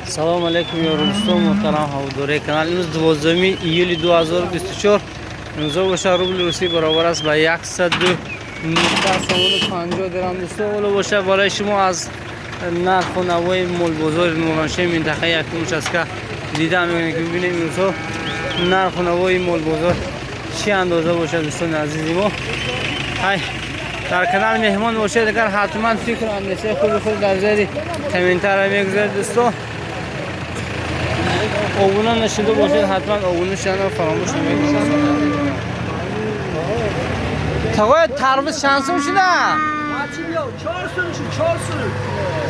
سلام علیکم یاران محترم هواداری کانال. امروز 12 ایولی 2024 امضا باشه روبل روسی برابر است با 102.50 درهم دوستان. ولی باشه برای شما از نرخ و نوای مول بازار نورانشهر منطقه یکم است که دیدن می‌کنید که ببینیم امروز نرخ و نوای مول بازار چی اندازه باشه دوستان عزیزی ما. های در کانال مهمان باشید اگر حتما فکر و اندیشه خود در زیر کامنتار میگذارید دوستان. آبونه نشده باشید حتما آبونه شدن رو فراموش نکنید. توی تربیت چند سو شده؟ 400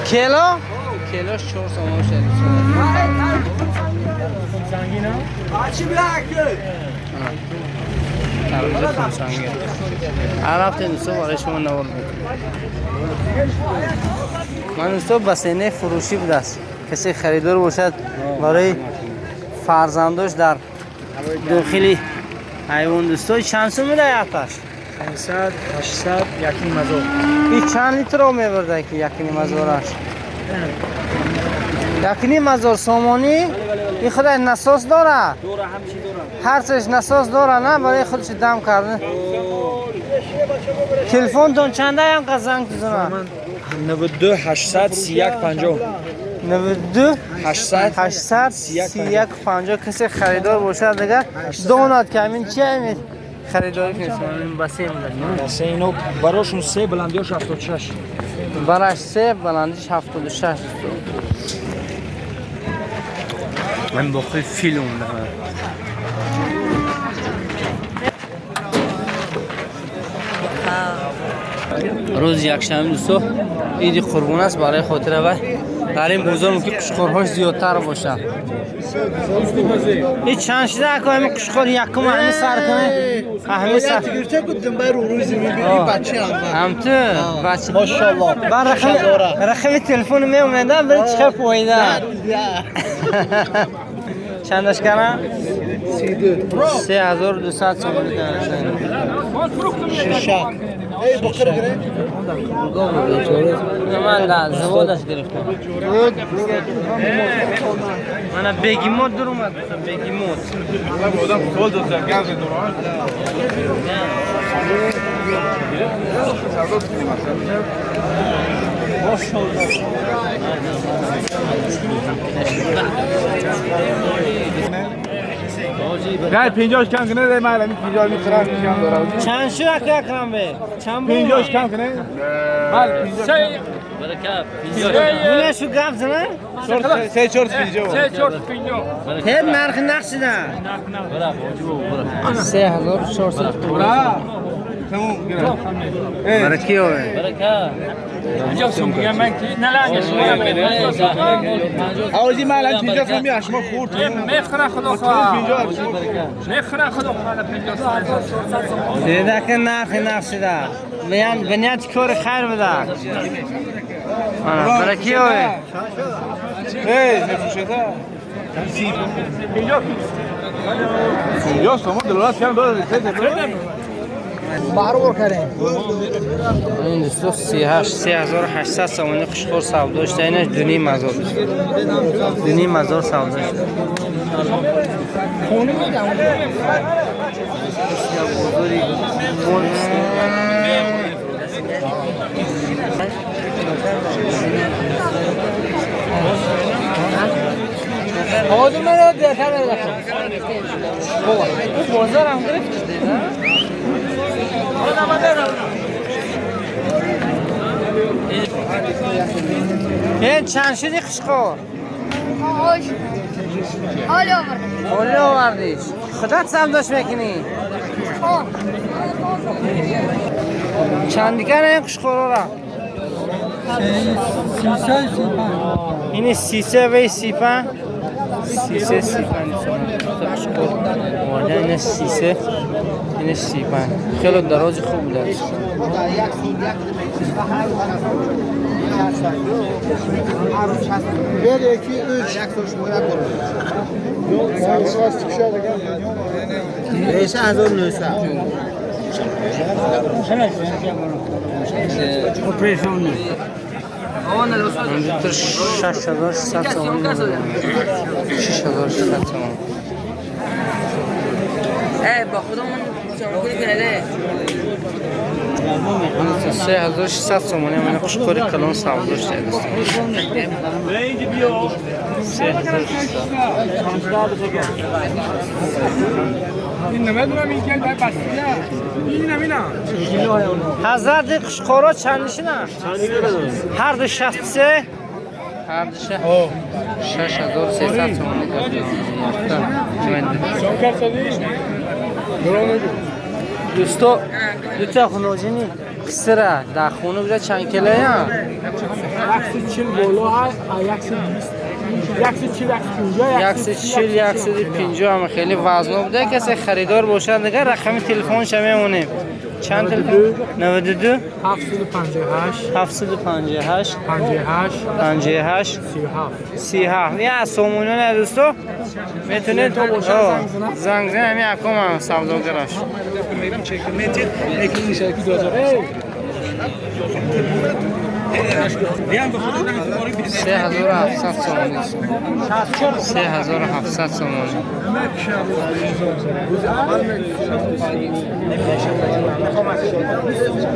کیلو؟ کیلوش 400 شده. Sangina? Açı bırak. تربیت خمسانگی هر هفته دوستان برای شما نوار میکنم. من دوستان بسینه فروشی بود است. کسی خریدار باشد برای فرزندش در داخلی حیوان دوستان چند سو میده یکش؟ 500 800 یکی مزار. این چند لیتر رو میبرده که یکی مزارش؟ یکی مزار سامانی؟ این خودش نساس داره؟ دوره همچی دوره. هر چیز نساس داره نه برای خودش دم کرده. تلفن تون چنده هم که زنگ بزنم؟ 92 800 31 50. 92 800 800 31 50 کسی خریدار باشه دیگه دونات که همین چی همین خریداری کنید این بسیم داریم بسه اینو براشون سه بلندیاش 76. براش سه بلندیش 76 من بخوی فیلم دارم. روز یکشنبه دوستو عید قربان است برای خاطر و در این بازار ممکن قشقرهاش زیادتر باشه. این چند شده که همین قشقر یکم همین سر کنه همین سر Gürte gittim ben Uruzi bir bacı هم تو بچه Maşallah. بر رقم تلفن می اومدم برای چخه پویده چندش کنه؟ 3200 سومونی کنه Şişak. Ey bakır gire. من در زوادش گرفتم من بگیموت در اومد بگیموت نه 50 کم کنه ده من 50 میخرم کم داره چند شو اکرم به چند 50 کم کنه مال 50 اونه شو گفت زنه 3 هر نرخ نقصده 3400 تموم برای کی آوه؟ اینجا سوم میگم من کی نلنگش آوازی من الان 50 سوم میاش ما خورد میخره خدا خواه میخره خدا خواه دیده که نرخ نقصده بنیاد کار خیر بده برای کی آوه؟ نفروشته 50 سوم دلار کم داره Bağır kare. این دوستو 3800 سومانی قشقر سودا شده اینش دونی مزار دونی مزار سودا شده Konu mu da? Hadi ben hadi yeter bakalım. Bu bozar am girift dedi ha. این چند شدی قشقر؟ خوش حالی آورده حالی آوردیش خودت سمداش میکنی؟ چند دیگر این قشقر را؟ این 300 و 35 300 35 قشقر والا این 300 این 35 خیلی دراز خوب بوده Bir, iki, üç. Beş hazır neyse. همینطور 6600 تومان 6600 تومان با خودمون سامانگوری کنه 3600 تومانی من قشقوری کلان سودا شده است. 3600 این نمیدونم این که در بستیه این نمیدونم حضرت قشقورا چندشی نه؟ هر دو 63 هر دو 6300 تومانی دوستو دوتا خونوجینی قصره در خونه بوده چند کیلویی هم؟ 140 بالا هست 140 150 هم خیلی وزنه بوده کسی خریدار باشه دیگه رقم تلفنش میمونه چند تلفن 92 758 758 58 58 37 یه سومونونه دوستو میتونید زنگ زن همین اکم هم سوداگراش 3700 تومانی 3700 تومانی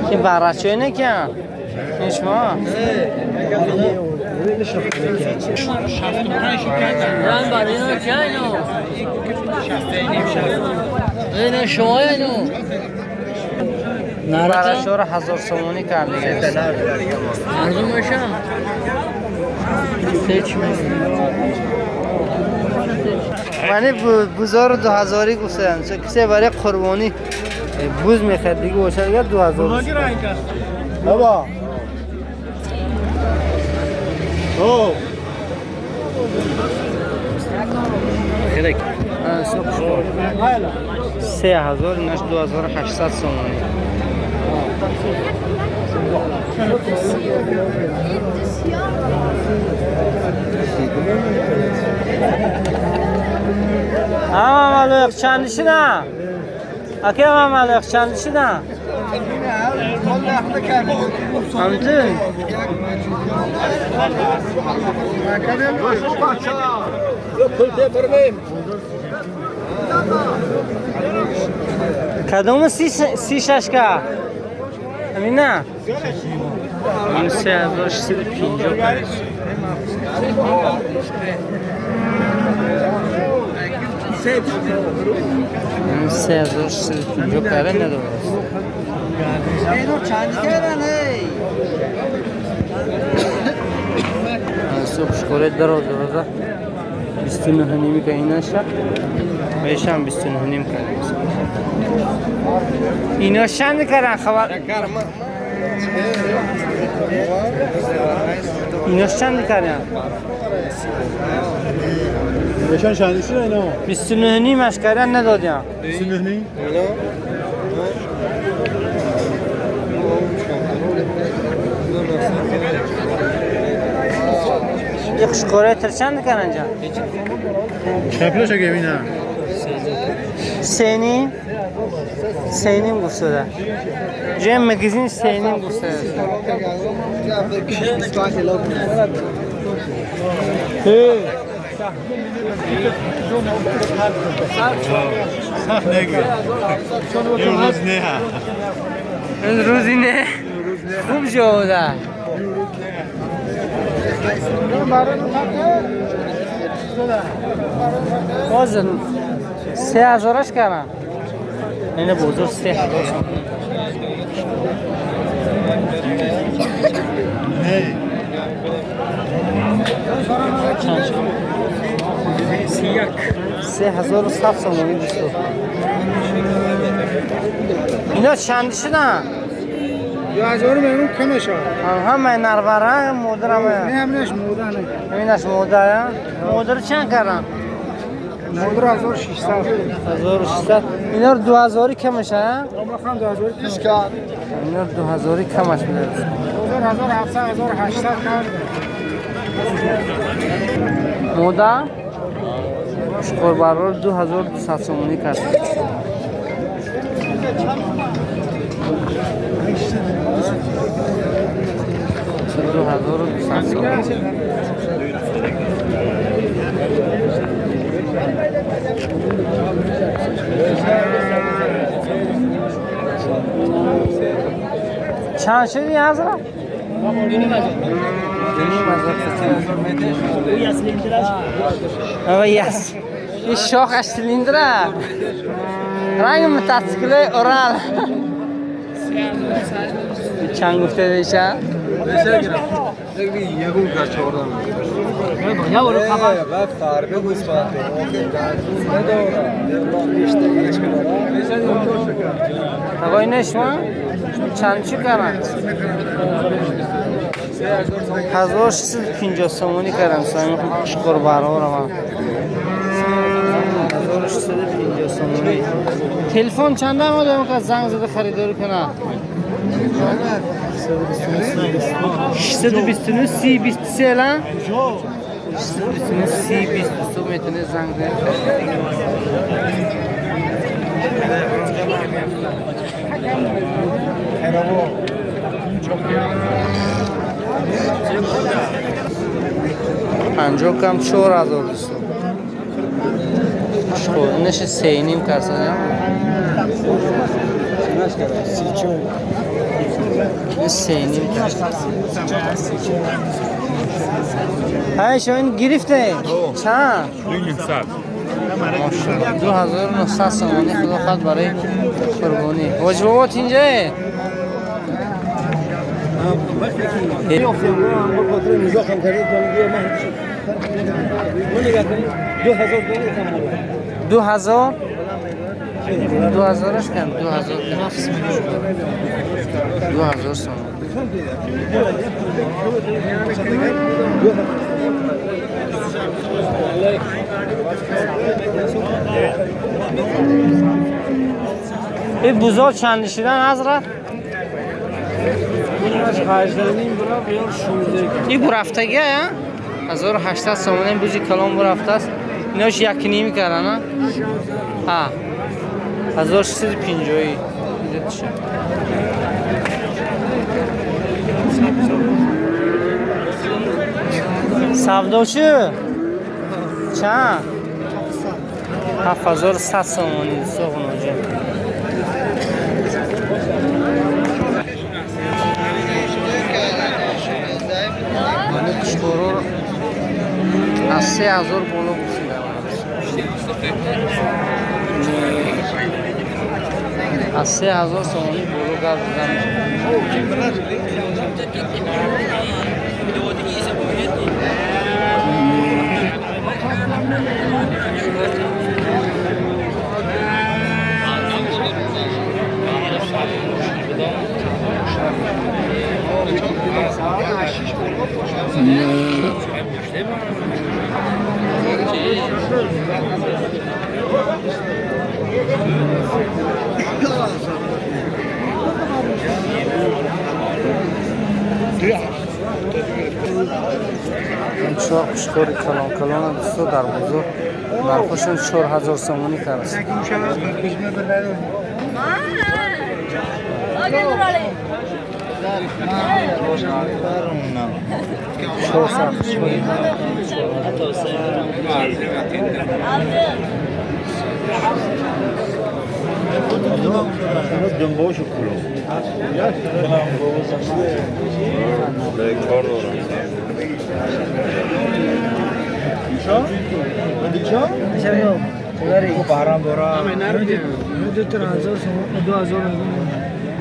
که برچه اینه که این شما رنگ برای اینو که اینو شما اینو برچه رو 1000 تومانی کرده ارزون باشه منی بوزار 2000 گفتم کسی برای قربانی بوز میخواد دیگه باشه دیگه 2000 بابا او خیلی 3000 نش 2800 تومانی اما مالک چندشی نه؟ اکی اما مالک چندشی نه؟ همتون؟ کدوم 36 همین نه؟ این 3650 این 3650 کاره نداره اینو چند کردن صبح شکره دراز 29 نیمی که اینا شد بهشم 29 نیم کرد اینا چند کردن خبر اینا چند کردن بهشان چندشی اینا 29 نیمش کردن ندادیم 29 نیم یک شکره تر چند کردن جا شپلش اگه بینم سینیم گفته جای مگزین سینیم گفته سخت نگه این روز نه این روزی نه خوب جوده بازن 3000 کردن اینه بزرگ 3000 چند شد 3700 تومانی دوستو اینا چند شدن 2000 میلیون کمش همه نربره مادر همه همینش مودا نه همینش مادر مادر چند کردن مودا 1600 1600 اینا رو 2000 کمش ها عمر خان 2000 کمش کرد اینا رو 2000 کمش میده 1700 1800 کرد مودا شکر رو 2200 تومانی کرد چند شدی حضرت؟ اوه یس این شاخش سیلیندره رنگ متاسکله اورال چند گفته دیشه؟ یکون که 14 یا برو خبر فربه بسپاته آقای نشما چند چی کردن؟ 1650 سومانی کردن سامی خوب شکر برها رو من 1650 سومانی تلفن چند هم آدم که زنگ زده خریداری کنه 629 30 23 الان 629 30 23 میتونه زنگ زده پنجاه کم 4000 دوستو نشه سه نیم کرسن سه نیم کرسن های شما این گرفته چند؟ 2900 سومانی خدا خواهد برای قربانی واجبات اینجاه دو هزار هزارش کن 2000 سوم این بوزا چند نشیدن حضرت؟ این برفتگی ها 1800 سومانی این بوزی کلام برفته است ایناش یکی نیمی کردن ها؟ ها 1650 سفدا چه؟ چند؟ 7100 سومانی سوق ناجه من کشکورو از 3000 بالا بسیده از 3000 سومانی بالا گرد بودن چهار قشقوری کلان دوستو در بزرگ نرخشون 4000 سومانی کرد دنباشو کلو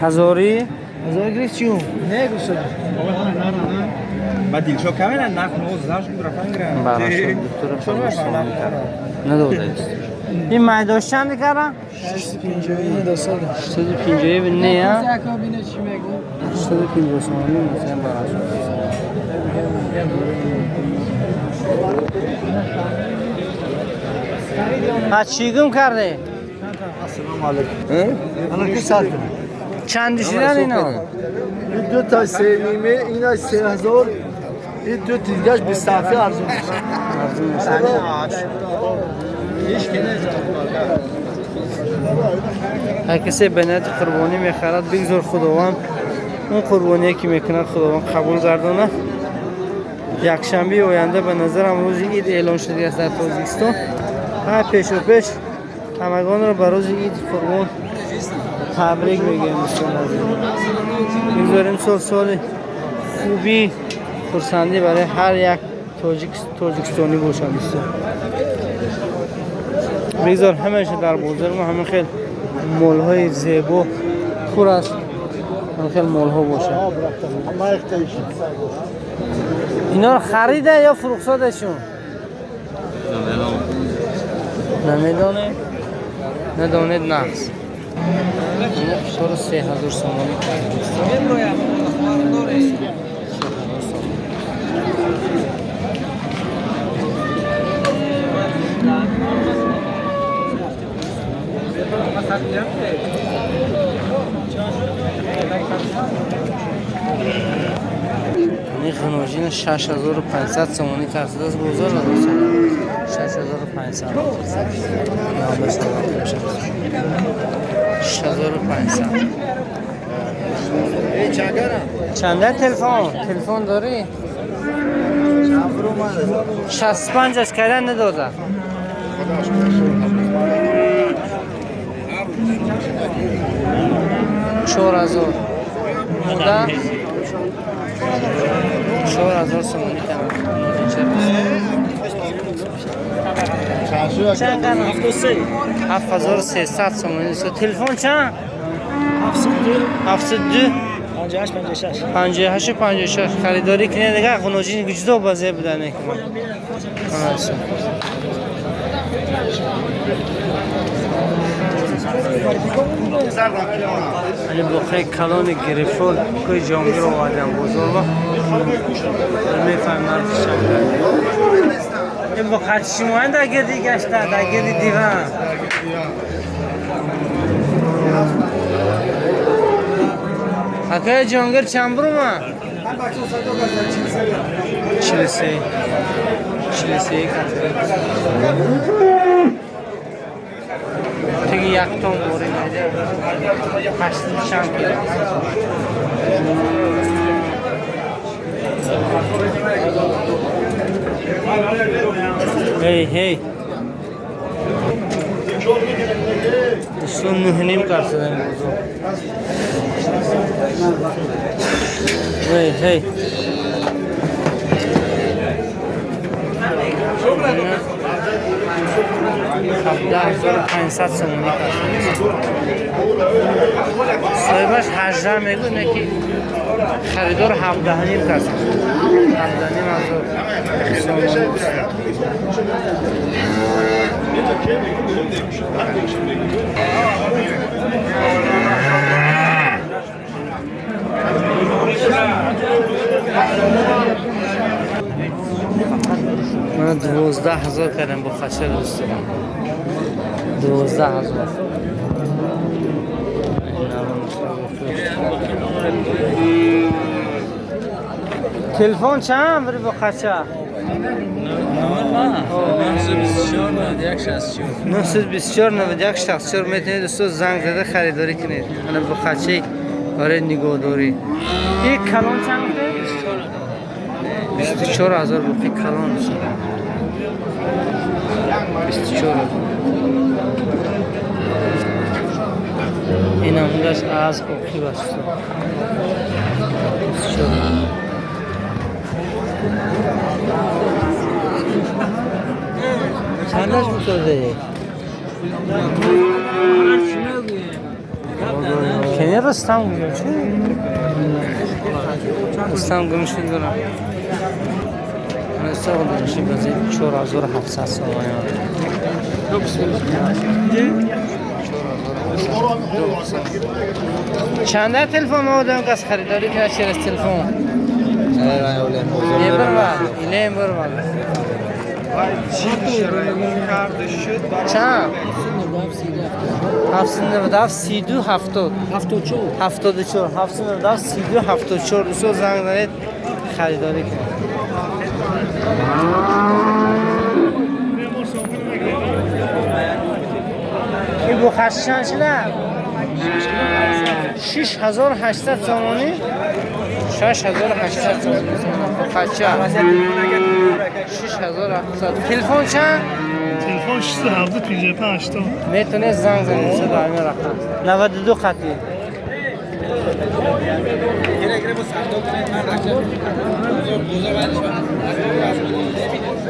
هزاری؟ هزار گرفت چیو؟ نه گوشت ما دیلشو کمی نه نخ نوز داشت برافان گرم براشون دکتر فرماسون ندوده است این مایداش چند کردن؟ 650 650 بینه ها؟ 650 سومانی مثلا براشون ها چی گم کرده؟ السلام علیکم الان کی سال چند دیشیدن اینا؟ این دو تا سه نیمه اینا 3000 این دو دیگهش 20 صفحه ارزون هر کسی بنات قربانی میخرد بگذار خداوند اون قربانی که میکنه خداوند قبول گردانه. یک شنبه آینده به نظرم روز عید اعلان شده است در تاجیکستان. پیش و پیش همگان را به روز عید قربان تبریک میگیم. میگذاریم سال خوبی خرسندی برای هر یک تاجیکستانی باشد. بگذار همیشه در بازار ما همه خیلی مال های زیبا پر است، همه خیلی مال ها باشه. اینا رو خریده یا فروختادشون؟ نمیدانه؟ ندانید نقص. اینا فشار 3000 سومانی این خناجین 6500 سومانی کرده است بازار نداشته 6500 6500 چنده تلفن داری؟ 65 اش کردن نداده 4000 مدام 4000 سومانی کنم چند کنم؟ 7300 سومانی. تلفن چند؟ 72 58 56 خریداری کنه دیگه خنوجین گجدا بازه بدن که علی بخیر کلان گرفت کوی جامعه رو آدم بزرگ میفهمم این بخیر شما در گردی گشته در گردی دیوان حکای جانگر چند برو ما؟ 43 تیگه یک تون بوری میده 8 چند کیلو هی سون نهنیم کرده این بزرگ هی 17500 سومانی کرده صاحبش 18 میگونه که خریدار 17 نیم کرده 17 نیم از سومانی من 12000 کردم با خچه دوستم 12000 تلفن چند بری با خچه 924 91 64 میتونید دوستو زنگ زده خریداری کنید من با خچه برای نگهداری یک کلان چند بوده؟ 24000 روپی کلان 24000 این همونش از اوکی بسته 24000 چندش بوده؟ کنی رستم گویم چه؟ رستم گویم شد دارم رستم گویم شد بازی 4700 سومانی چنده تلفن آدم کس خریداری کنه چیر از تلفن؟ ایلیم برو چند؟ 797 32 70 74 797 32 74 دوستو زنگ زنید خریداری کنید این بخششان چه نه؟ 6800 سومانی 6800 سومانی بچه 6700 تلفن چند؟ تلفن 675 80 میتونه زنگ زنید صدا همین رقم 92 خطی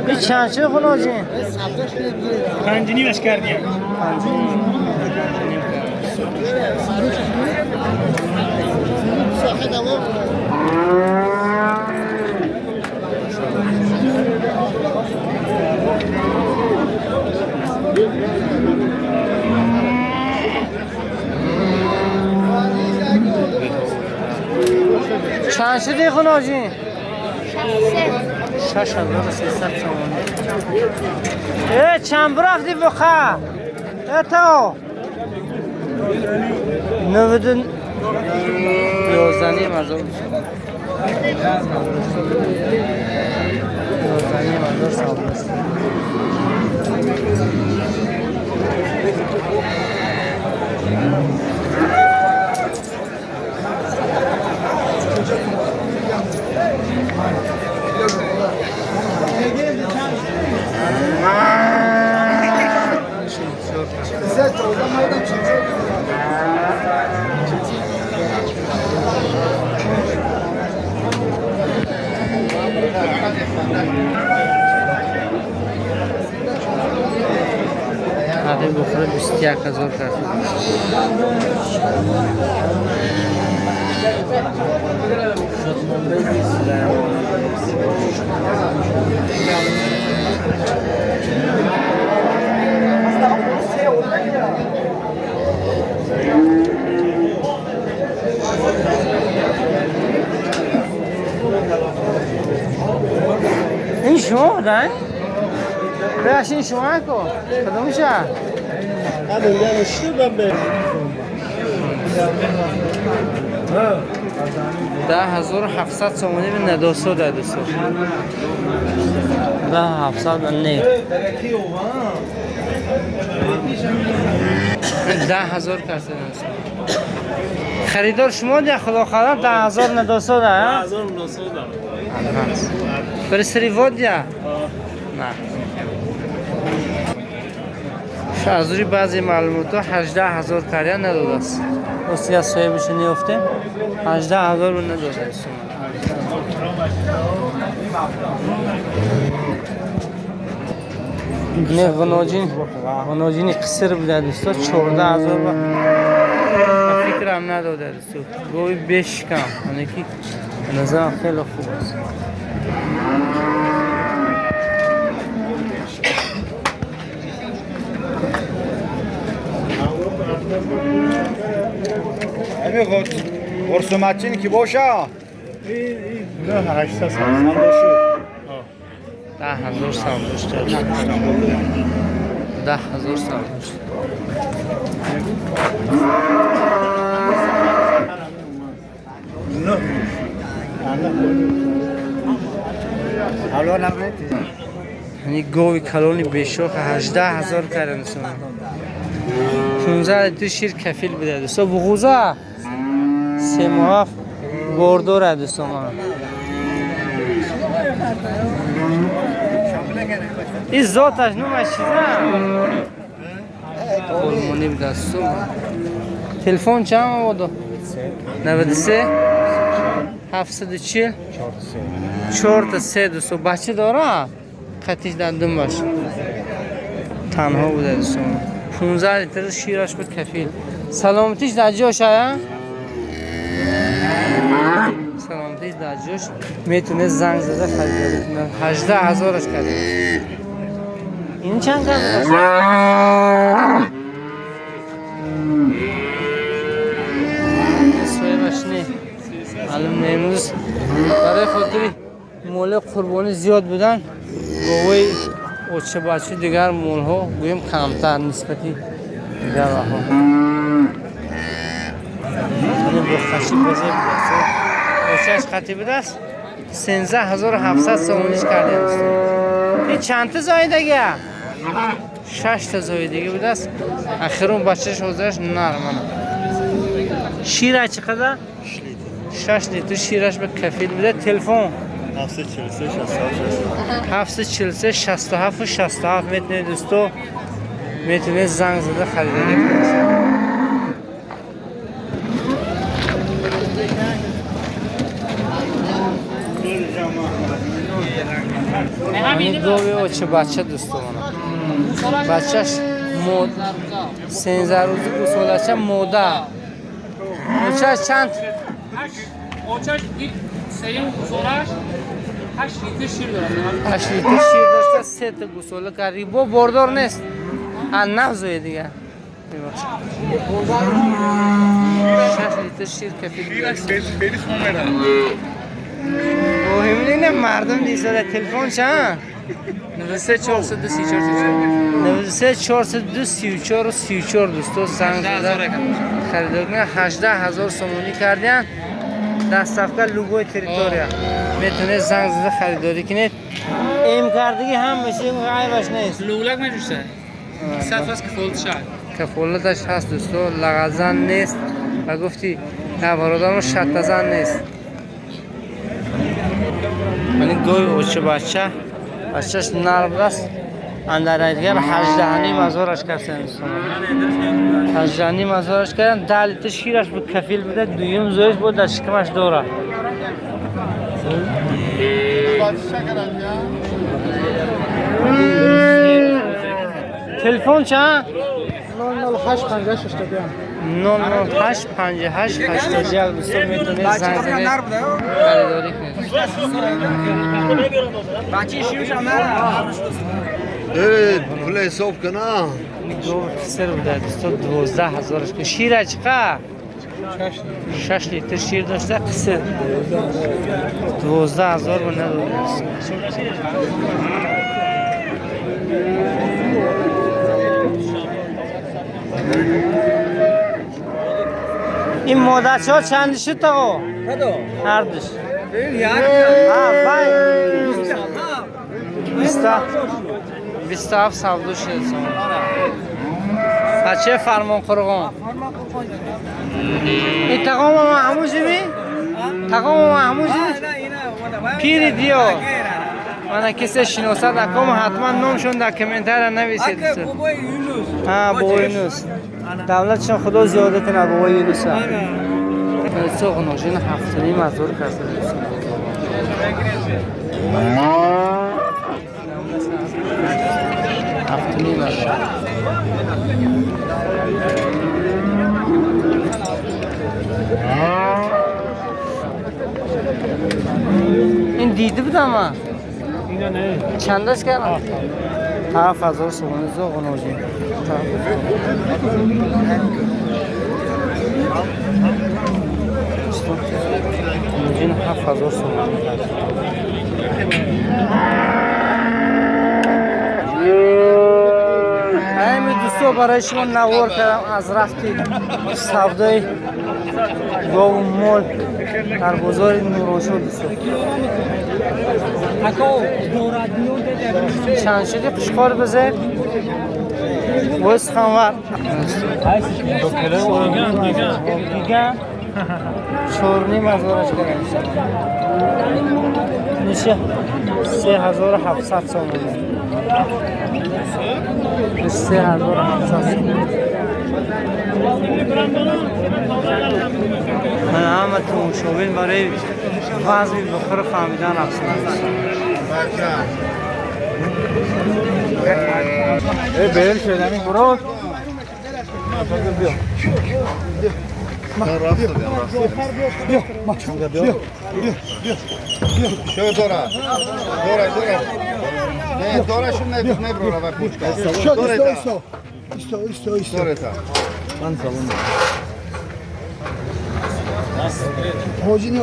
این چند چه خلاجی؟ 5.5 کردیم. چند شدی خلاجی؟ 6300 تومانی. چند برافتی بخواه؟ تو 90 یازدنی مزار سابلست هذا بخوره 21000 کرد این شما دن؟ این شما کو؟ کدومشه؟ 10700 تومانی به ندوسو داده سو 10700 نه 10000 کرده خریدار شما یا خدا خدا 10000 ندوسو ده 10000 نوسو دارم. برای سری واد یا نه شازوری بعضی معلومات 18000 کاریا نداده است واسه از صاحبش نیافته 18000 نداده است نه غناجین قصر بوده دوستا 14000 و فکرم نداده دوستا گوی بیش کم یعنی که نظرم خیلی خوب است امی خود قرصومتچین کی باشه؟ نه 800 10000 ساندوش داشت 10000 ساندوش نه حالا نمیت یعنی گوی کلونی بیشوخ 18000 کردن سوم 15 لیتر شیر کفیل بده دوستا بغوزا 3 ماه گردو دوستا ما این ذاتش نومش چیزه کلمونی بده دوستا تلفن چند بودو 93 740 43 دوستا بچه داره خطیش دندون باشه تنها بوده دوستا 15 لیتر شیرش بود کفیل سلامتیش در جاش ها سلامتیش در جاش میتونه زنگ زده خریداری کنه 18000 کرده این چند کرده صاحبش نه معلوم امروز برای خاطری مول قربانی زیاد بودن گوی اوچه بچه دیگر مول ها گویم کمتر نسبتی دیگر ها این بخشی بازه بود اوچهش خطی بود است 13700 سومونیش کرده است این چند تا زایده گه 6 تا زایده گه بود است اخیرون بچهش حوزهش نرمانه شیر چقدر؟ 6 لیتر شیرش به کفیل بده. تلفن 743 67 67 میتونه دوستو میتونه زنگ زده خریداری کنید. همین دو چه بچه دوستو منه بچهش مود 13 روزی گسولشه موده اوچهش چند؟ اوچهش سیم گسولش 8 لیتر شیر داره. 8 لیتر شیر داشته 3 تا گسوله کردی با بردار نیست از نفزوی دیگه 6 لیتر شیر کفیل مهمی نه مردم دیسته تلفن چند 93 402 34 34 دوستو زنگ زده خریدار کنه 18000 سومونی کردن دستافکا لوگوی تریتوریا میتونه زنگ زده خریداری کنید ایم کردگی هم بشه غیبش نیست لولک میجوشه صرف از کفالت شد کفالتش هست دوستو لغزن نیست و گفتی نه برادرم شط زن نیست یعنی گوی اوچه بچهش نرم است اندر ایدگر 18,500 کردن 18,500 کردن 10 لیتر شیرش به کفیل بده دویم زویش بود در شکمش دوره تلفن چند؟ 008 58 008 58 81 دوستو میتونه زنگ زده خریداری کنید بچه شیوش هم نه پول حساب کنه دو سر بوده دوستو 12,000 که شیر چقدر؟ 6 لیتر شیر داشته قصر 12,000 به نداره این مادرچه ها چندی شد تا هر دوش بیست هفت سودو شد بچه فرمان قرغان این تقام ما هموزی بی؟ تقام ما هموزی پیری دیو من کسی شناسد اکام حتما نامشون در کمنتر نویسید بابا یونس دولتشان خدا زیاده کنه بابا یونس سوق ناشین 7,500 کرده این دیده بودم من چند است کردم؟ 7,000 سومونی زوغ ناشین این 7,000 سومونی همین دوستو برای شما نوار کردم از رفتی سودای گاو و مول در بازار نوراشو دوستو چند شدی پشکار بزه ویس خانوار دیگه 4,500 کرده میشه 3,700 سومونی 3,700 سومونی من همه تماشابین برای وضعی بخور فهمیدن افسانه بیل شدنی برو شو دورا نه دورا شو نه برو را پوچکا دورا استو دورا من سلام هوجی نه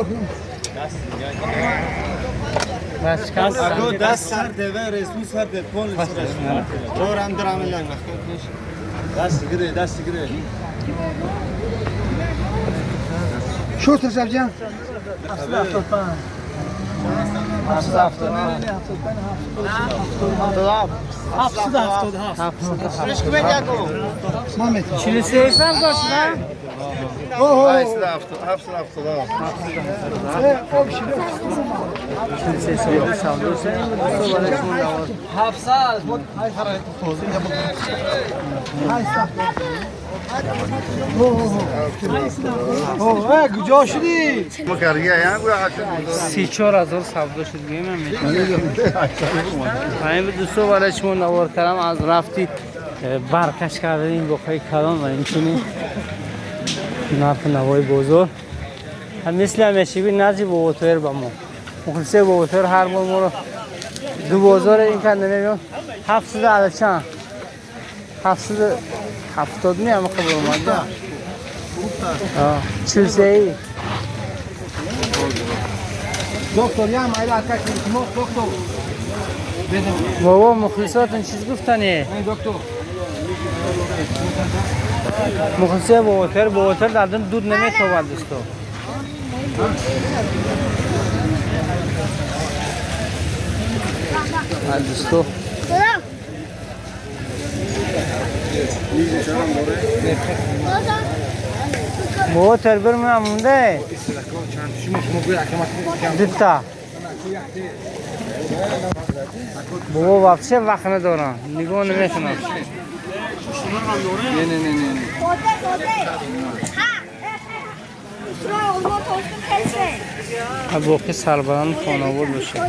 بس کاس اگه دست سر دیوار رسمی سر د پول دورم درام لنگ دست گیره شو ترسب جان چیلی سیسم داشت نه؟ هایست رفت 770 kimse savdo savdo sen bu balay shimo nawar 700 بود کجا شدی؟ مکریه یعنی گویا 34000 savdo shud geyman همین به دوستو بالای شما نوار کردم از رفتی برکش کردیم با پای کلان و اینچنین نرخ نوای بزرگ هم مثل همیشه بی نزی با اوتویر با ما مخلصه با اوتویر هر مال ما رو 2000 این کنده نمیون 700 عدد چند 770 می همه قبول اومده 43 ای دکتر یا مایل اتاک دکتر بابا مخلصاتون چیز گفتنی دکتر مخلصه با اوتر دردن دود نمیخواد دوستو دوستو با اوتر برم همونده دیتا بابا واپسه وقت ندارم نگاه نمیکنم نه باقی سربران خانواده باشه